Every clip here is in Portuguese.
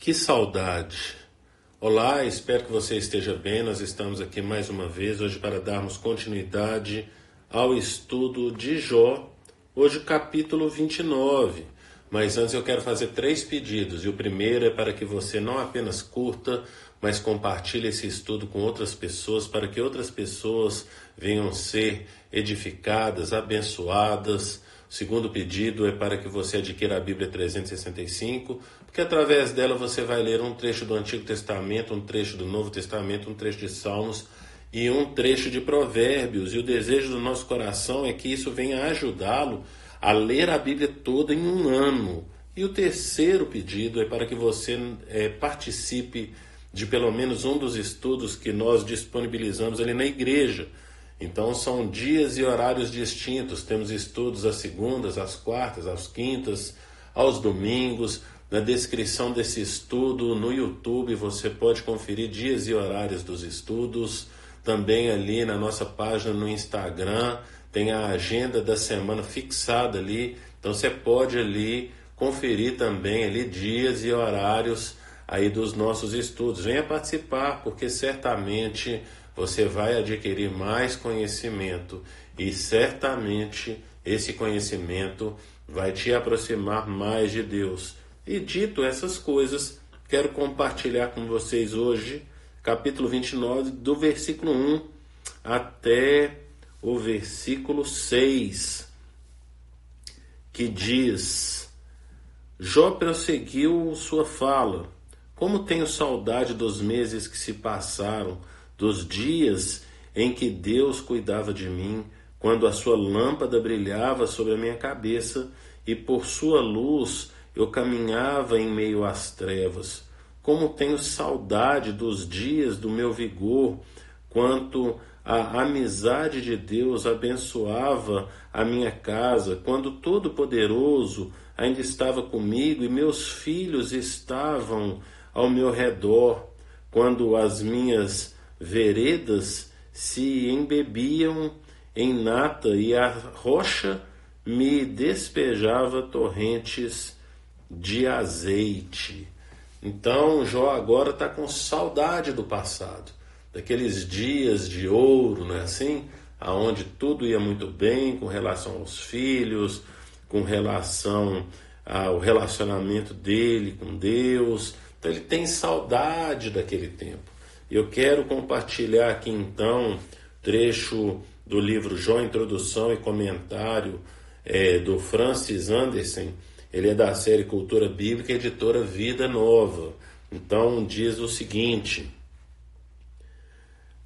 Que saudade! Olá, espero que você esteja bem. Nós estamos aqui mais uma vez hoje para darmos continuidade ao estudo de Jó, hoje capítulo 29. Mas antes eu quero fazer 3 pedidos, e o primeiro é para que você não apenas curta, mas compartilhe esse estudo com outras pessoas, para que outras pessoas venham ser edificadas, abençoadas. O segundo pedido é para que você adquira a Bíblia 365, porque através dela você vai ler um trecho do Antigo Testamento, um trecho do Novo Testamento, um trecho de Salmos e um trecho de Provérbios. E o desejo do nosso coração é que isso venha ajudá-lo a ler a Bíblia toda em um ano. E o terceiro pedido é para que você participe de pelo menos um dos estudos que nós disponibilizamos ali na igreja. Então são dias e horários distintos. Temos estudos às segundas, às quartas, às quintas, aos domingos. Na descrição desse estudo no YouTube você pode conferir dias e horários dos estudos. Também ali na nossa página no Instagram tem a agenda da semana fixada ali. Então você pode ali conferir também ali dias e horários aí dos nossos estudos. Venha participar, porque certamente você vai adquirir mais conhecimento e certamente esse conhecimento vai te aproximar mais de Deus. E dito essas coisas, quero compartilhar com vocês hoje, capítulo 29, do versículo 1 até o versículo 6, que diz: Jó prosseguiu sua fala. Como tenho saudade dos meses que se passaram, dos dias em que Deus cuidava de mim, quando a sua lâmpada brilhava sobre a minha cabeça e por sua luz eu caminhava em meio às trevas. Como tenho saudade dos dias do meu vigor, quanto a amizade de Deus abençoava a minha casa, quando o Todo-Poderoso ainda estava comigo e meus filhos estavam ao meu redor, quando as minhas veredas se embebiam em nata e a rocha me despejava torrentes de azeite. Então Jó agora está com saudade do passado, daqueles dias de ouro, não é assim? Aonde tudo ia muito bem com relação aos filhos, com relação ao relacionamento dele com Deus. Então ele tem saudade daquele tempo. Eu quero compartilhar aqui então trecho do livro Jó, introdução e comentário do Francis Andersen. Ele é da série Cultura Bíblica, editora Vida Nova. Então diz o seguinte: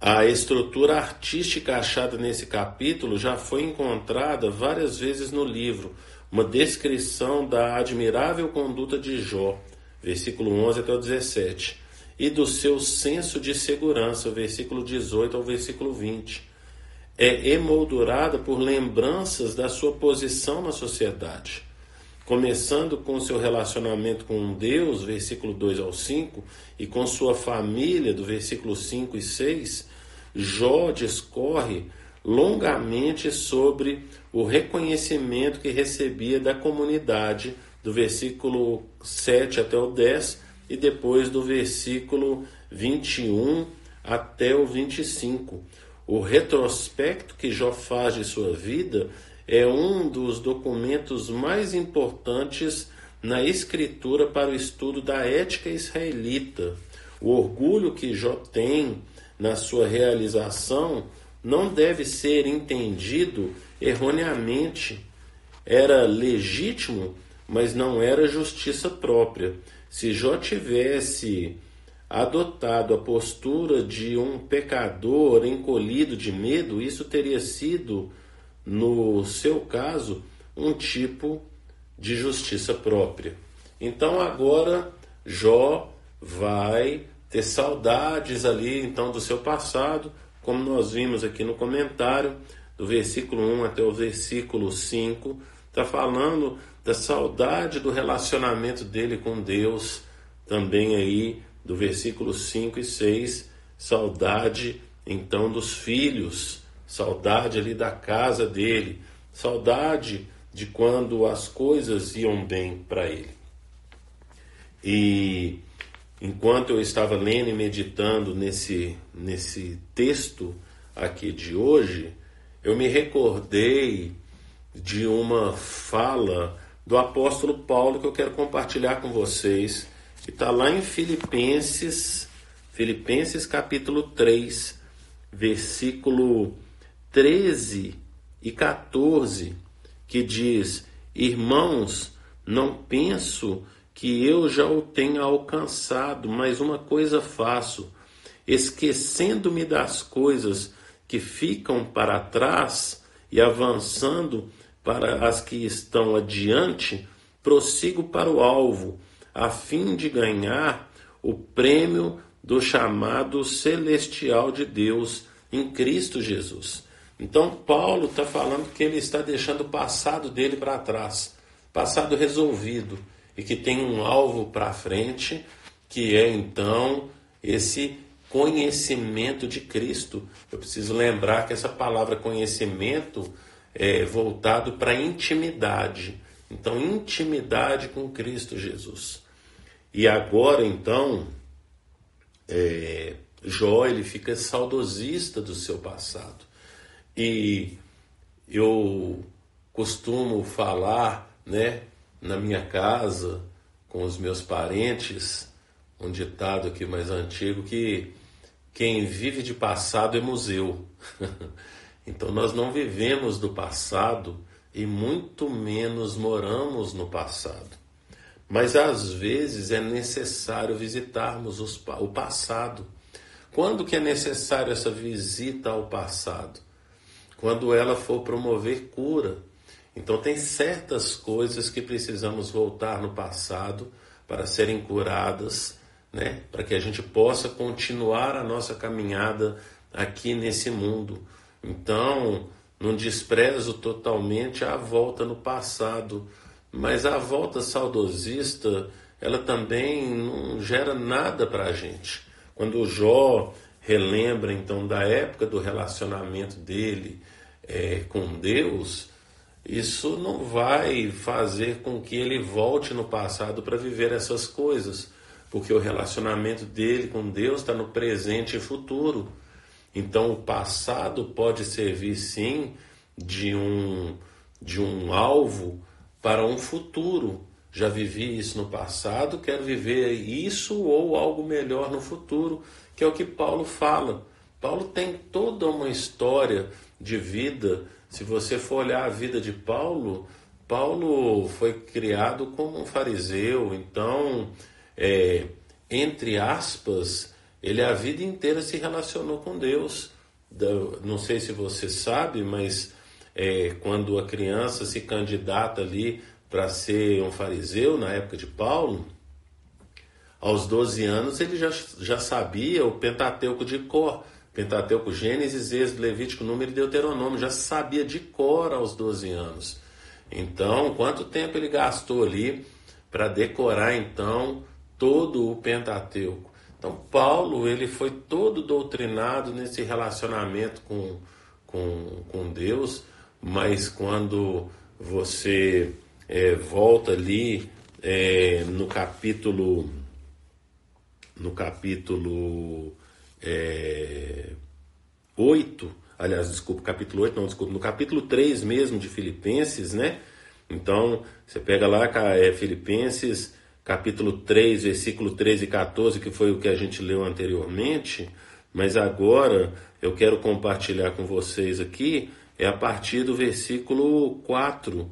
a estrutura artística achada nesse capítulo já foi encontrada várias vezes no livro, uma descrição da admirável conduta de Jó, versículo 11 até o 17, e do seu senso de segurança, versículo 18 ao versículo 20. É emoldurada por lembranças da sua posição na sociedade, começando com seu relacionamento com Deus, versículo 2 ao 5, e com sua família, do versículo 5 e 6, Jó discorre longamente sobre o reconhecimento que recebia da comunidade, do versículo 7 até o 10, e depois do versículo 21 até o 25. O retrospecto que Jó faz de sua vida é um dos documentos mais importantes na escritura para o estudo da ética israelita. O orgulho que Jó tem na sua realização não deve ser entendido erroneamente. Era legítimo, mas não era justiça própria. Se Jó tivesse adotado a postura de um pecador encolhido de medo, isso teria sido, no seu caso, um tipo de justiça própria. Então agora Jó vai ter saudades ali então do seu passado, como nós vimos aqui no comentário, do versículo 1 até o versículo 5, está falando da saudade do relacionamento dele com Deus. Também aí do versículo 5 e 6, saudade então dos filhos, saudade ali da casa dele, saudade de quando as coisas iam bem para ele. E enquanto eu estava lendo e meditando nesse texto aqui de hoje, eu me recordei de uma fala do apóstolo Paulo que eu quero compartilhar com vocês, que está lá em Filipenses capítulo 3, versículo 13 e 14, que diz: Irmãos, não penso que eu já o tenha alcançado, mas uma coisa faço, esquecendo-me das coisas que ficam para trás e avançando para as que estão adiante, prossigo para o alvo, a fim de ganhar o prêmio do chamado celestial de Deus em Cristo Jesus. Então Paulo está falando que ele está deixando o passado dele para trás, passado resolvido, e que tem um alvo para frente, que é então esse conhecimento de Cristo. Eu preciso lembrar que essa palavra conhecimento é voltado para intimidade. Então, intimidade com Cristo Jesus. E agora, então, Jó, ele fica saudosista do seu passado. E eu costumo falar, né, na minha casa, com os meus parentes, um ditado aqui mais antigo, que quem vive de passado é museu. Então nós não vivemos do passado e muito menos moramos no passado. Mas às vezes é necessário visitarmos o passado. Quando que é necessário essa visita ao passado? Quando ela for promover cura. Então tem certas coisas que precisamos voltar no passado para serem curadas, né? Para que a gente possa continuar a nossa caminhada aqui nesse mundo. Então, não desprezo totalmente a volta no passado, mas a volta saudosista, ela também não gera nada para a gente. Quando o Jó relembra, então, da época do relacionamento dele com Deus, isso não vai fazer com que ele volte no passado para viver essas coisas, porque o relacionamento dele com Deus está no presente e futuro. Então o passado pode servir sim de um alvo para um futuro. Já vivi isso no passado, quero viver isso ou algo melhor no futuro, que é o que Paulo fala. Paulo tem toda uma história de vida. Se você for olhar a vida de Paulo, Paulo foi criado como um fariseu, então, entre aspas, ele a vida inteira se relacionou com Deus. Não sei se você sabe, mas quando a criança se candidata ali para ser um fariseu, na época de Paulo, aos 12 anos ele já sabia o Pentateuco de cor. Pentateuco, Gênesis, Êxodo, Levítico, Número e Deuteronômio, já sabia de cor aos 12 anos. Então, quanto tempo ele gastou ali para decorar, então, todo o Pentateuco? Então, Paulo, ele foi todo doutrinado nesse relacionamento com Deus, mas quando você volta ali no capítulo 8, aliás, desculpa, capítulo 8, não, desculpa, no capítulo 3 mesmo de Filipenses, né? Então, você pega lá Filipenses, capítulo 3, versículo 13 e 14, que foi o que a gente leu anteriormente, mas agora eu quero compartilhar com vocês aqui, a partir do versículo 4,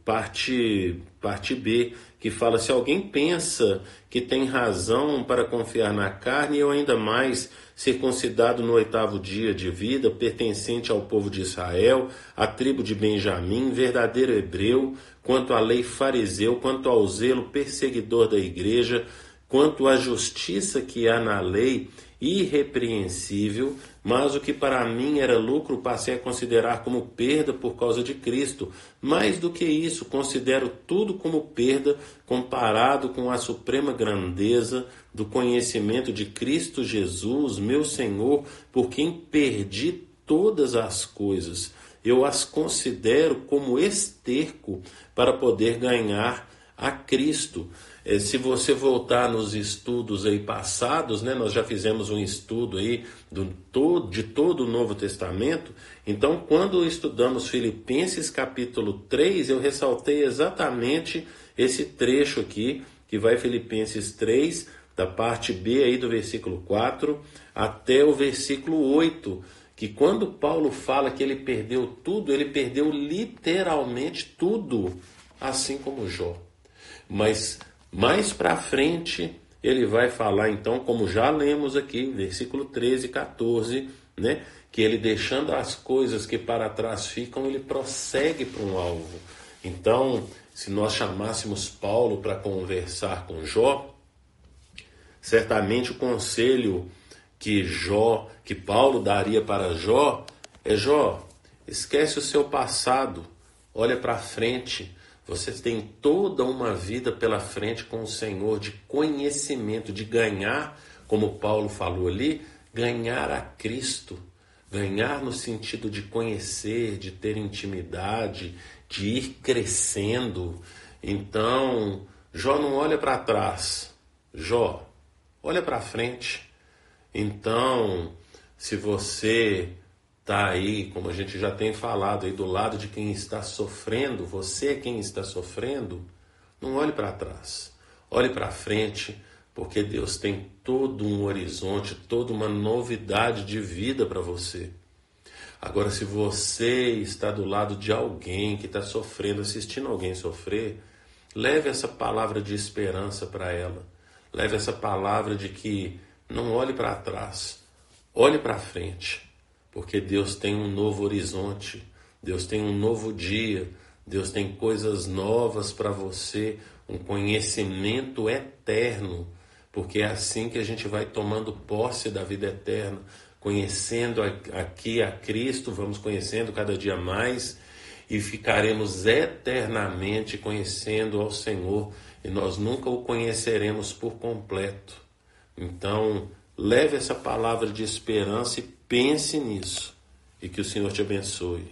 parte B, que fala: se alguém pensa que tem razão para confiar na carne, eu ainda mais, circuncidado no 8º dia de vida, pertencente ao povo de Israel, à tribo de Benjamim, verdadeiro hebreu, quanto à lei fariseu, quanto ao zelo perseguidor da igreja, quanto à justiça que há na lei, irrepreensível, mas o que para mim era lucro passei a considerar como perda por causa de Cristo. Mais do que isso, considero tudo como perda comparado com a suprema grandeza do conhecimento de Cristo Jesus, meu Senhor, por quem perdi todas as coisas. Eu as considero como esterco para poder ganhar a Cristo. Se você voltar nos estudos aí passados, né, nós já fizemos um estudo aí de todo o Novo Testamento. Então, quando estudamos Filipenses capítulo 3, eu ressaltei exatamente esse trecho aqui, que vai Filipenses 3, da parte B aí do versículo 4 até o versículo 8, que quando Paulo fala que ele perdeu tudo, ele perdeu literalmente tudo, assim como Jó. Mas mais para frente ele vai falar então, como já lemos aqui, versículo 13 e 14, né, que ele deixando as coisas que para trás ficam, ele prossegue para um alvo. Então, se nós chamássemos Paulo para conversar com Jó, certamente o conselho que Paulo daria para Jó é: Jó, esquece o seu passado, olha para frente. Você tem toda uma vida pela frente com o Senhor de conhecimento, de ganhar, como Paulo falou ali, ganhar a Cristo. Ganhar no sentido de conhecer, de ter intimidade, de ir crescendo. Então, Jó não olha para trás. Jó, olha para frente. Então, se você está aí, como a gente já tem falado, aí do lado de quem está sofrendo, você é quem está sofrendo, não olhe para trás. Olhe para frente, porque Deus tem todo um horizonte, toda uma novidade de vida para você. Agora, se você está do lado de alguém que está sofrendo, assistindo alguém sofrer, leve essa palavra de esperança para ela. Leve essa palavra de que não olhe para trás, olhe para frente, porque Deus tem um novo horizonte, Deus tem um novo dia, Deus tem coisas novas para você, um conhecimento eterno, porque é assim que a gente vai tomando posse da vida eterna, conhecendo aqui a Cristo, vamos conhecendo cada dia mais e ficaremos eternamente conhecendo ao Senhor e nós nunca o conheceremos por completo. Então, leve essa palavra de esperança e pense nisso e que o Senhor te abençoe.